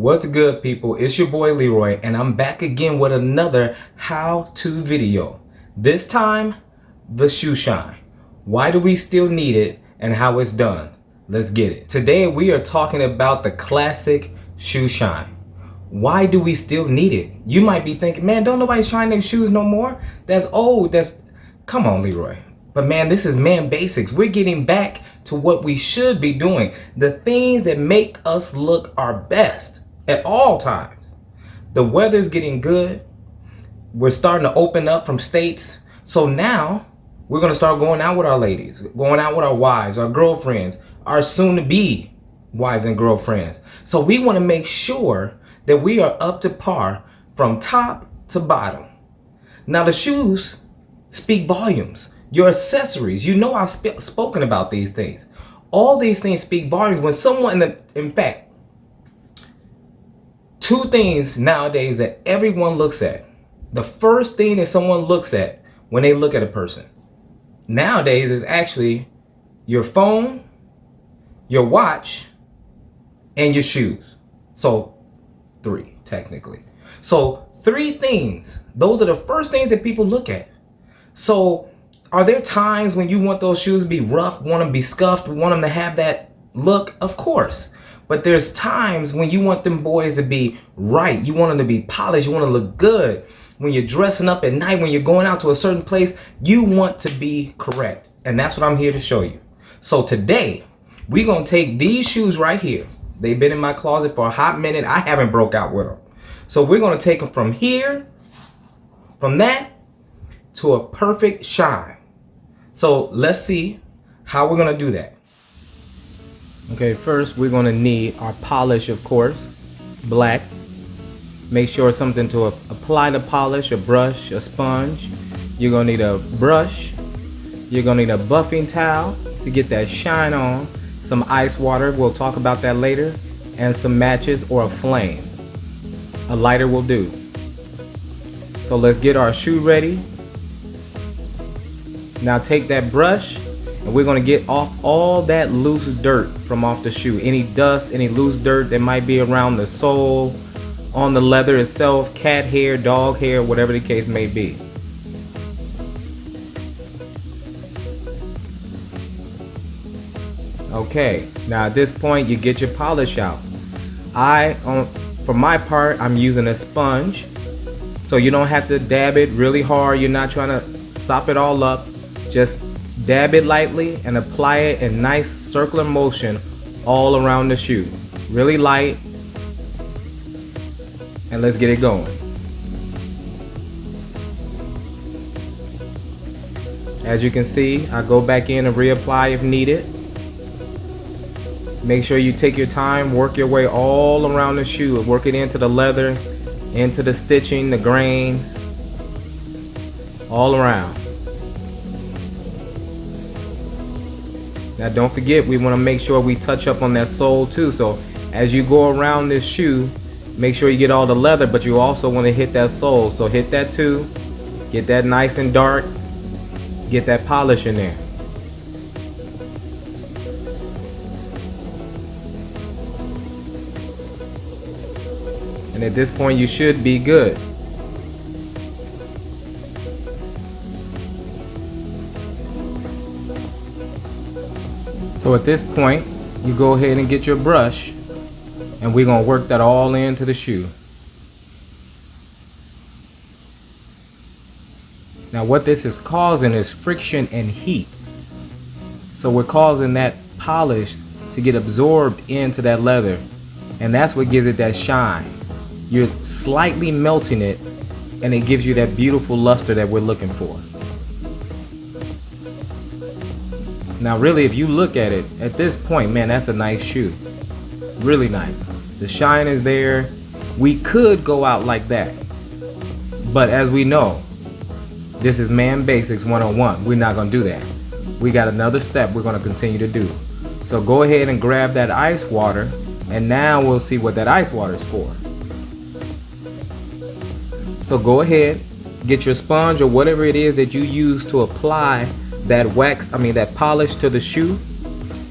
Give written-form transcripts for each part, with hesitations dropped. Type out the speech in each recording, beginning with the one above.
What's good, people? It's your boy Leroy, and I'm back again with another how-to video. This time, the shoe shine. Why do we still need it and how it's done? Let's get it. Today, we are talking about the classic shoe shine. Why do we still need it? You might be thinking, man, don't nobody shine their shoes no more? That's old. Come on, Leroy. But man, this is man basics. We're getting back to what we should be doing. The things that make us look our best at all times. The weather's getting good. We're starting to open up from states. So now we're going to start going out with our ladies, going out with our wives, our girlfriends, our soon-to-be wives and girlfriends. So we want to make sure that we are up to par from top to bottom. Now the shoes speak volumes. Your accessories, you know I've spoken about these things. All these things speak volumes. When someone, in fact, two things nowadays that everyone looks at. The first thing that someone looks at when they look at a person nowadays is actually your phone, your watch, and your shoes. So 3 technically. So 3 things. Those are the first things that people look at. So are there times when you want those shoes to be rough, want them to be scuffed, want them to have that look? Of course. But there's times when you want them boys to be right. You want them to be polished. You want to look good. When you're dressing up at night, when you're going out to a certain place, you want to be correct. And that's what I'm here to show you. So today, we're going to take these shoes right here. They've been in my closet for a hot minute. I haven't broke out with them. So we're going to take them from here, from that, to a perfect shine. So let's see how we're going to do that. Okay, first we're going to need our polish, of course, black. Make sure something to apply the polish, a brush, a sponge. You're going to need a brush. You're going to need a buffing towel to get that shine on. Some ice water, we'll talk about that later. And some matches or a flame. A lighter will do. So let's get our shoe ready. Now take that brush and we're going to get off all that loose dirt from off the shoe. Any dust, any loose dirt that might be around the sole, on the leather itself, cat hair, dog hair, whatever the case may be. Okay, now at this point you get your polish out. For my part, I'm using a sponge. So you don't have to dab it really hard. You're not trying to sop it all up. Just dab it lightly and apply it in nice circular motion all around the shoe. Really light. And let's get it going. As you can see, I go back in and reapply if needed. Make sure you take your time, work your way all around the shoe. Work it into the leather, into the stitching, the grains, all around. Now don't forget, we want to make sure we touch up on that sole too. So as you go around this shoe, make sure you get all the leather, but you also want to hit that sole. So hit that too. Get that nice and dark. Get that polish in there. And at this point, you should be good. So at this point, you go ahead and get your brush and we're going to work that all into the shoe. Now what this is causing is friction and heat. So we're causing that polish to get absorbed into that leather, and that's what gives it that shine. You're slightly melting it and it gives you that beautiful luster that we're looking for. Now really, if you look at it at this point, man, that's a nice shoe. Really nice. The shine is there. We could go out like that, but as we know, this is man basics 101. We're not going to do that. We got another step we're going to continue to do. So go ahead and grab that ice water, and now we'll see what that ice water is for. So go ahead, get your sponge or whatever it is that you use to apply that wax, that polish to the shoe.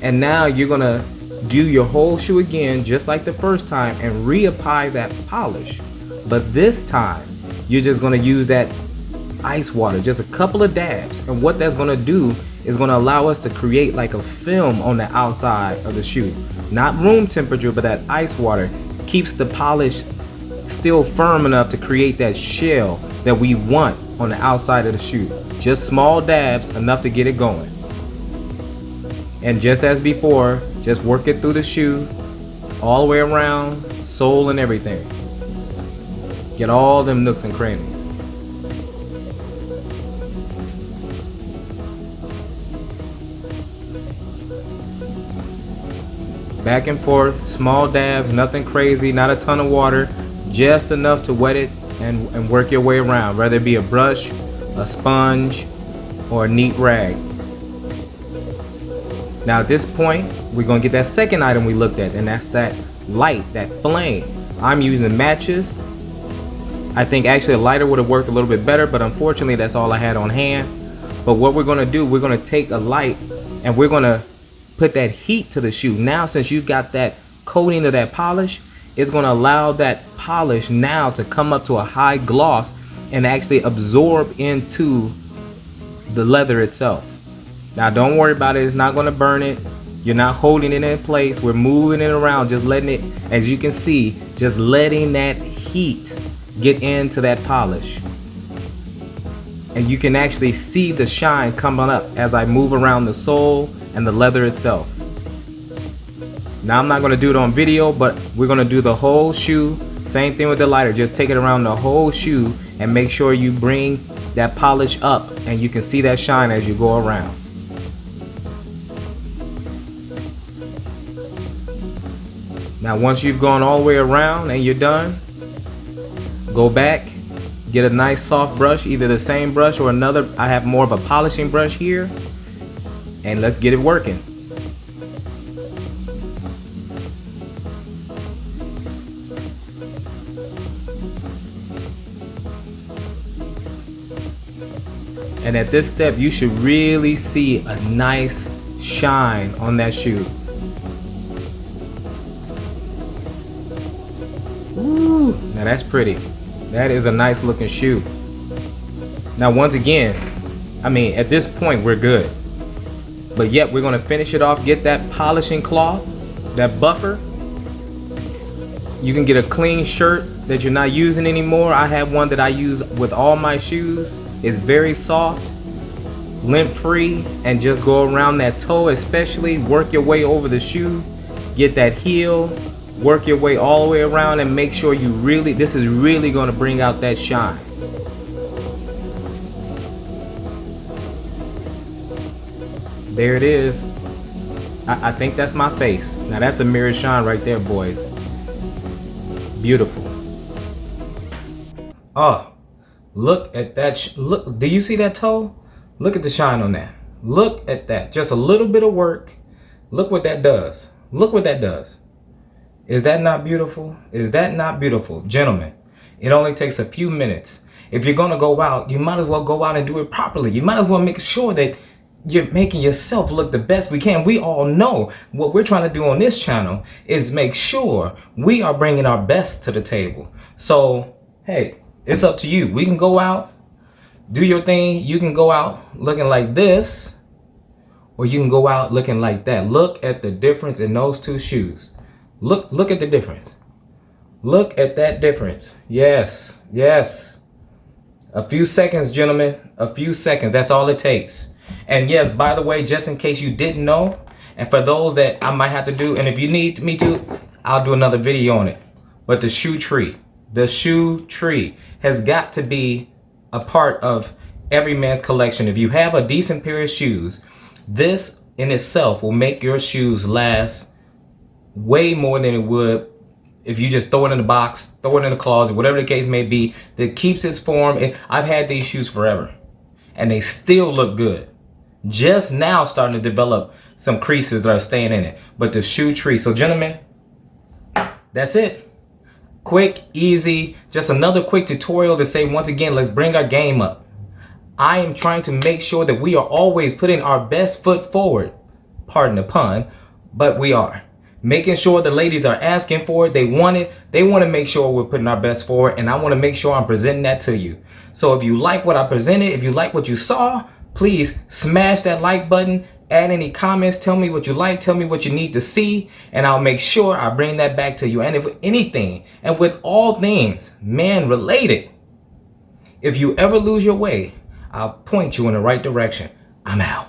And now you're gonna do your whole shoe again, just like the first time, and reapply that polish. But this time, you're just gonna use that ice water, just a couple of dabs. And what that's gonna do is gonna allow us to create like a film on the outside of the shoe. Not room temperature, but that ice water keeps the polish still firm enough to create that shell that we want on the outside of the shoe. Just small dabs, enough to get it going. And just as before, just work it through the shoe, all the way around, sole and everything. Get all them nooks and crannies. Back and forth, small dabs, nothing crazy, not a ton of water, just enough to wet it and work your way around, whether it be a brush, a sponge, or a neat rag. Now at this point, we're gonna get that second item we looked at, and that's that light, that flame. I'm using matches. I think actually a lighter would have worked a little bit better, but unfortunately that's all I had on hand. But what we're gonna do, we're gonna take a light and we're gonna put that heat to the shoe. Now since you've got that coating of that polish, it's gonna allow that polish now to come up to a high gloss and actually absorb into the leather itself. Now don't worry about it, it's not gonna burn it. You're not holding it in place. We're moving it around, just letting it, as you can see, just letting that heat get into that polish. And you can actually see the shine coming up as I move around the sole and the leather itself. Now I'm not gonna do it on video, but we're gonna do the whole shoe. Same thing with the lighter, just take it around the whole shoe and make sure you bring that polish up and you can see that shine as you go around. Now once you've gone all the way around and you're done, go back, get a nice soft brush, either the same brush or another. I have more of a polishing brush here, and let's get it working. And at this step, you should really see a nice shine on that shoe. Ooh, now that's pretty. That is a nice looking shoe. Now once again, I mean at this point we're good. But yet we're gonna finish it off, get that polishing cloth, that buffer. You can get a clean shirt that you're not using anymore. I have one that I use with all my shoes. It's very soft, lint free, and just go around that toe especially, work your way over the shoe, get that heel, work your way all the way around and make sure you really, this is really going to bring out that shine. There it is. I think that's my face. Now that's a mirror shine right there, boys. Beautiful. Oh, look at that. Look, do you see that toe? Look at the shine on that. Look at that. Just a little bit of work. Look what that does. Look what that does. Is that not beautiful? Is that not beautiful? Gentlemen, it only takes a few minutes. If you're going to go out, you might as well go out and do it properly. You might as well make sure that you're making yourself look the best we can. We all know what we're trying to do on this channel is make sure we are bringing our best to the table. So, hey, it's up to you. We can go out, do your thing. You can go out looking like this, or you can go out looking like that. Look at the difference in those two shoes. Look at the difference. Look at that difference. Yes, yes. A few seconds, gentlemen. A few seconds. That's all it takes. And yes, by the way, just in case you didn't know, and for those that I might have to do, and if you need me to, I'll do another video on it. But the shoe tree has got to be a part of every man's collection. If you have a decent pair of shoes, this in itself will make your shoes last way more than it would if you just throw it in the box, throw it in the closet, whatever the case may be, that keeps its form. And I've had these shoes forever and they still look good. Just now starting to develop some creases that are staying in it. But the shoe tree. So gentlemen, that's it. Quick, easy, just another quick tutorial to say, once again, let's bring our game up. I am trying to make sure that we are always putting our best foot forward. Pardon the pun, but we are. making sure the ladies are asking for it. They want it. They want to make sure we're putting our best forward, and I want to make sure I'm presenting that to you. So if you like what I presented, if you like what you saw, please smash that like button. Add any comments. Tell me what you like. Tell me what you need to see, and I'll make sure I bring that back to you. And if anything, and with all things man related, if you ever lose your way, I'll point you in the right direction. I'm out.